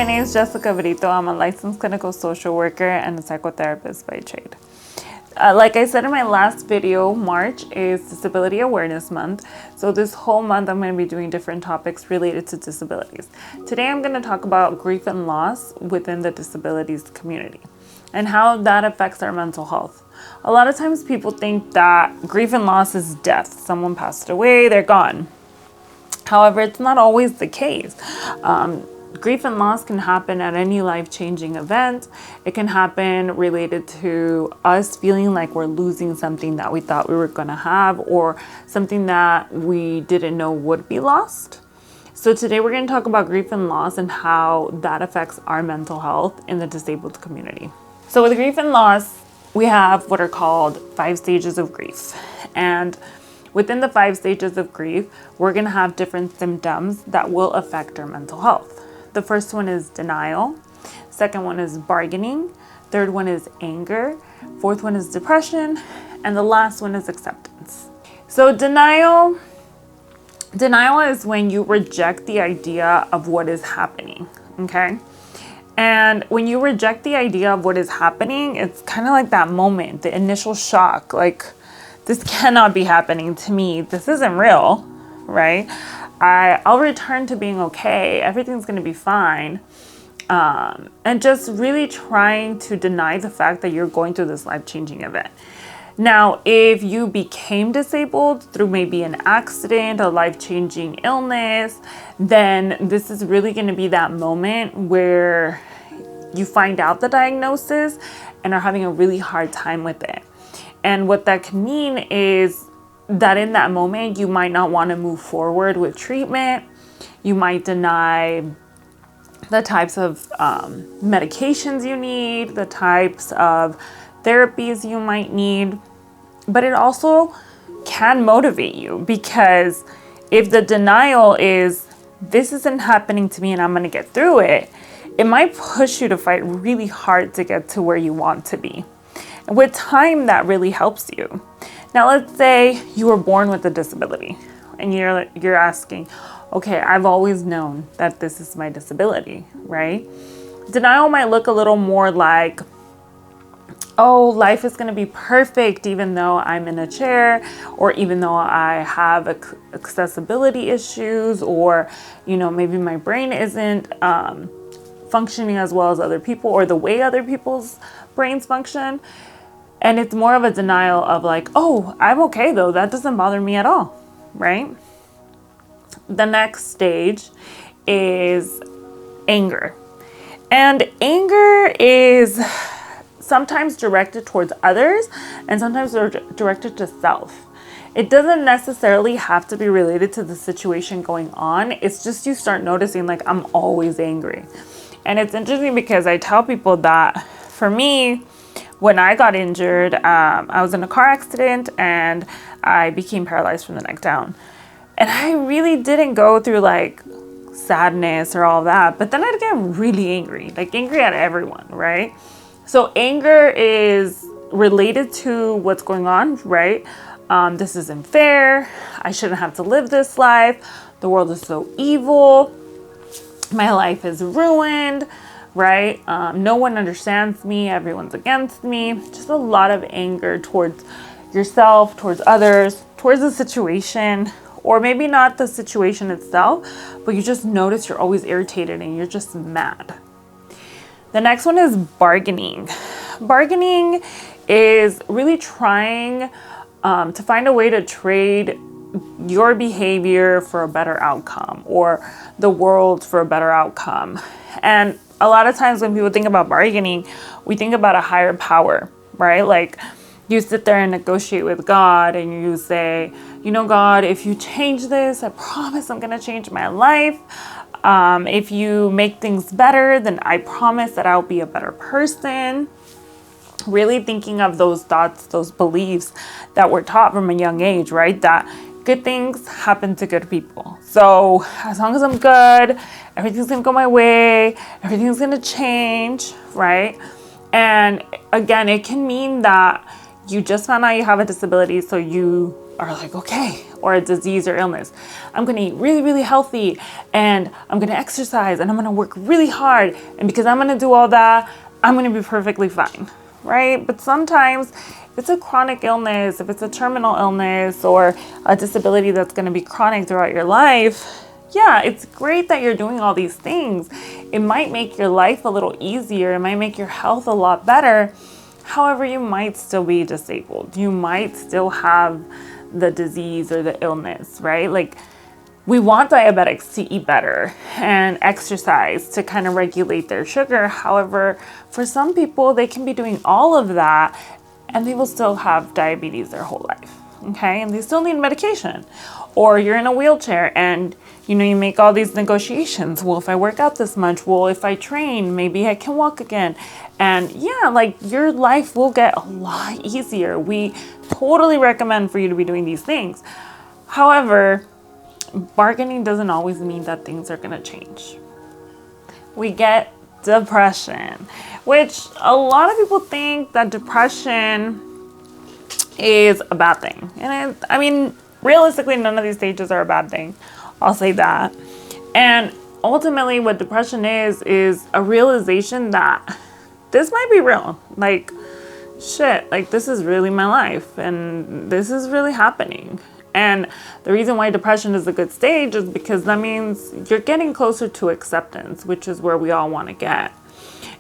name is Jessica Brito. I'm a licensed clinical social worker and a psychotherapist by trade. Like I said in my last video, March is Disability Awareness Month. So this whole month I'm going to be doing different topics related to disabilities. Today I'm going to talk about grief and loss within the disabilities community and how that affects our mental health. A lot of times people think that grief and loss is death. Someone passed away, they're gone. However, it's not always the case. Grief and loss can happen at any life-changing event. It can happen related to us feeling like we're losing something that we thought we were going to have, or something that we didn't know would be lost. So today we're going to talk about grief and loss and how that affects our mental health in the disabled community. So with grief and loss, we have what are called 5 stages of grief. And within the 5 stages of grief, we're going to have different symptoms that will affect our mental health. The first one is denial. Second one is bargaining. Third one is anger. Fourth one is depression. And the last one is acceptance. So denial is when you reject the idea of what is happening, okay? And when you reject the idea of what is happening, it's kind of like that moment, the initial shock, like, this cannot be happening to me. This isn't real, right? I'll return to being okay. Everything's going to be fine. And just really trying to deny the fact that you're going through this life-changing event. Now, if you became disabled through maybe an accident, a life-changing illness, then this is really going to be that moment where you find out the diagnosis and are having a really hard time with it. And what that can mean is that in that moment, you might not want to move forward with treatment. You might deny the types of medications you need, the types of therapies you might need. But it also can motivate you, because if the denial is, this isn't happening to me and I'm going to get through it, it might push you to fight really hard to get to where you want to be. And with time, that really helps you. Now, let's say you were born with a disability and you're asking, okay, I've always known that this is my disability, right? Denial might look a little more like, oh, life is going to be perfect even though I'm in a chair, or even though I have accessibility issues, or, maybe my brain isn't functioning as well as other people, or the way other people's brains function. And it's more of a denial of like, oh, I'm okay though. That doesn't bother me at all, right? The next stage is anger. And anger is sometimes directed towards others and sometimes directed to self. It doesn't necessarily have to be related to the situation going on. It's just you start noticing like, I'm always angry. And it's interesting because I tell people that for me, when I got injured, I was in a car accident and I became paralyzed from the neck down. And I really didn't go through like sadness or all that, but then I'd get really angry, like angry at everyone, right? So anger is related to what's going on, right? This isn't fair. I shouldn't have to live this life. The world is so evil. My life is ruined. Right? No one understands me. Everyone's against me. Just a lot of anger towards yourself, towards others, towards the situation, or maybe not the situation itself, but you just notice you're always irritated and you're just mad. The next one is bargaining. Bargaining is really trying to find a way to trade your behavior for a better outcome, or the world for a better outcome. And a lot of times when people think about bargaining, we think about a higher power, right? Like you sit there and negotiate with God and you say, God, if you change this, I promise I'm going to change my life. If you make things better, then I promise that I'll be a better person. Really thinking of those thoughts, those beliefs that we're taught from a young age, right? That good things happen to good people. So as long as I'm good, everything's gonna go my way, everything's gonna change, right? And again, it can mean that you just found out you have a disability, so you are like, okay, or a disease or illness, I'm going to eat really, really healthy, and I'm going to exercise, and I'm going to work really hard. And because I'm going to do all that, I'm going to be perfectly fine, right? But sometimes if it's a chronic illness, if it's a terminal illness or a disability that's going to be chronic throughout your life, yeah, it's great that you're doing all these things. It might make your life a little easier. It might make your health a lot better. However, you might still be disabled. You might still have the disease or the illness, right? Like, we want diabetics to eat better and exercise to kind of regulate their sugar. However, for some people, they can be doing all of that and they will still have diabetes their whole life, okay? And they still need medication. Or you're in a wheelchair and, you make all these negotiations. Well, if I work out this much, well, if I train, maybe I can walk again. And yeah, like, your life will get a lot easier. We totally recommend for you to be doing these things. However, bargaining doesn't always mean that things are going to change. We get depression, which a lot of people think that depression is a bad thing. And I mean, realistically, none of these stages are a bad thing. I'll say that. And ultimately what depression is a realization that this might be real. Like, shit, like, this is really my life and this is really happening. And the reason why depression is a good stage is because that means you're getting closer to acceptance, which is where we all want to get.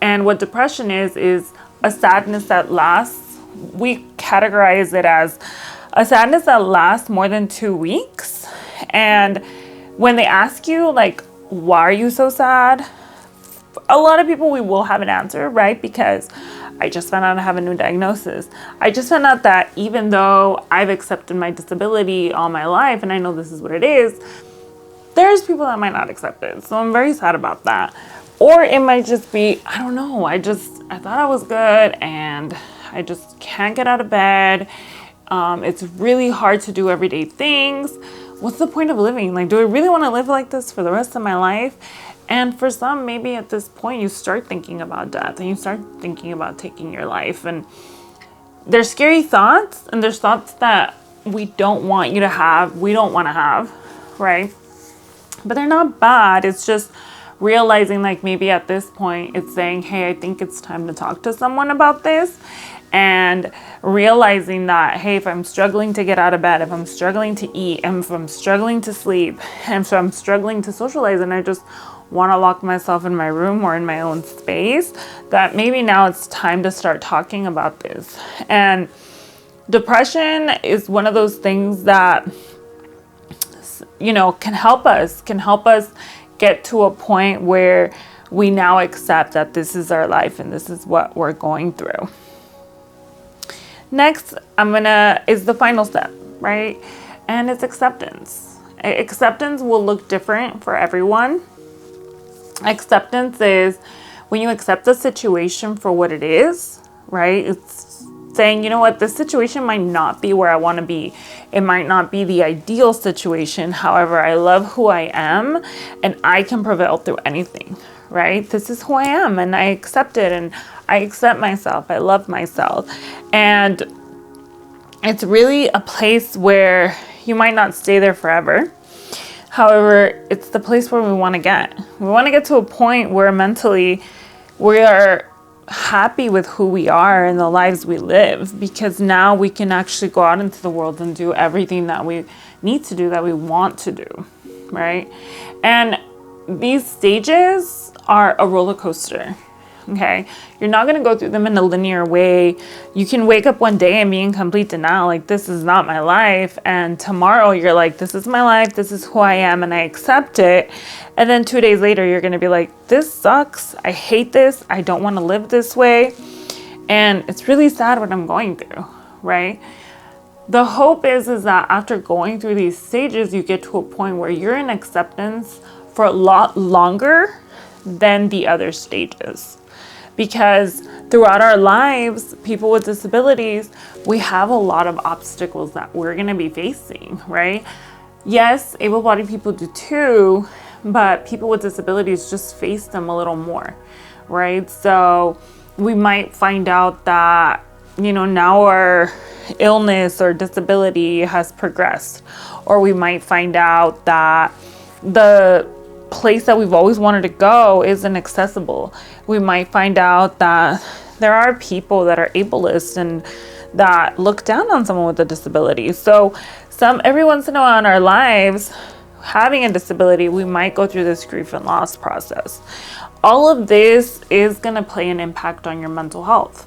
And what depression is a sadness that lasts. We categorize it as a sadness that lasts more than 2 weeks. And when they ask you, like, why are you so sad? A lot of people, we will have an answer, right? Because I just found out I have a new diagnosis. I just found out that even though I've accepted my disability all my life and I know this is what it is, there's people that might not accept it. So I'm very sad about that. Or it might just be, I don't know, I thought I was good and I just can't get out of bed. It's really hard to do everyday things. What's the point of living? Like, do I really want to live like this for the rest of my life? And for some, maybe at this point, you start thinking about death and you start thinking about taking your life. And there's scary thoughts, and there's thoughts that we don't want you to have, we don't want to have, right? But they're not bad. It's just realizing, like, maybe at this point, it's saying, hey, I think it's time to talk to someone about this. And realizing that, hey, if I'm struggling to get out of bed, if I'm struggling to eat, and if I'm struggling to sleep, and if I'm struggling to socialize, and I just want to lock myself in my room or in my own space, that maybe now it's time to start talking about this. And depression is one of those things that, can help us get to a point where we now accept that this is our life and this is what we're going through. Next, is the final step, right? And it's acceptance. Acceptance will look different for everyone. Acceptance is when you accept the situation for what it is, right? It's saying, you know what, this situation might not be where I want to be. It might not be the ideal situation. However, I love who I am and I can prevail through anything, right? This is who I am and I accept it and I accept myself. I love myself. And it's really a place where you might not stay there forever. However, it's the place where we want to get. We want to get to a point where mentally we are happy with who we are and the lives we live, because now we can actually go out into the world and do everything that we need to do, that we want to do, right? And these stages are a roller coaster. Okay, you're not going to go through them in a linear way. You can wake up one day and be in complete denial, like, this is not my life. And tomorrow you're like, this is my life. This is who I am. And I accept it. And then 2 days later, you're going to be like, this sucks. I hate this. I don't want to live this way. And it's really sad what I'm going through, right? The hope is that after going through these stages, you get to a point where you're in acceptance for a lot longer than the other stages. Because throughout our lives, people with disabilities, we have a lot of obstacles that we're going to be facing, right? Yes, able-bodied people do too, but people with disabilities just face them a little more, right? So we might find out that now our illness or disability has progressed, or we might find out that the place that we've always wanted to go isn't accessible. We might find out that there are people that are ableist and that look down on someone with a disability. So every once in a while in our lives, having a disability, we might go through this grief and loss process. All of this is going to play an impact on your mental health.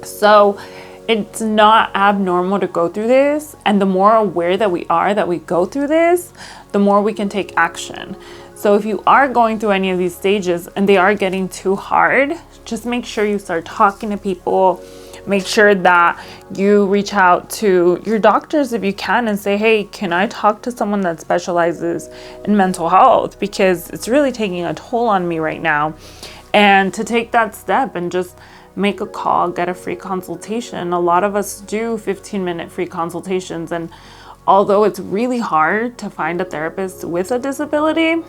So it's not abnormal to go through this. And the more aware that we are that we go through this, the more we can take action. So if you are going through any of these stages and they are getting too hard, just make sure you start talking to people. Make sure that you reach out to your doctors if you can and say, hey, can I talk to someone that specializes in mental health? Because it's really taking a toll on me right now. And to take that step and just make a call, get a free consultation. A lot of us do 15-minute free consultations. And although it's really hard to find a therapist with a disability,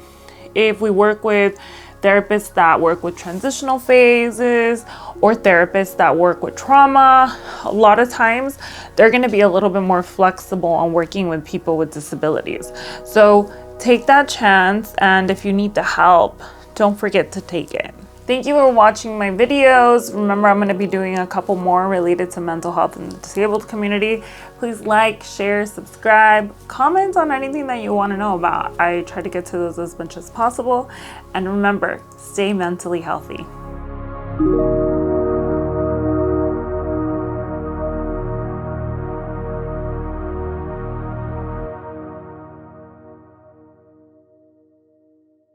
if we work with therapists that work with transitional phases or therapists that work with trauma, a lot of times they're going to be a little bit more flexible on working with people with disabilities. So take that chance, and if you need the help, don't forget to take it. Thank you for watching my videos. Remember, I'm going to be doing a couple more related to mental health in the disabled community. Please like, share, subscribe, comment on anything that you want to know about. I try to get to those as much as possible. And remember, stay mentally healthy.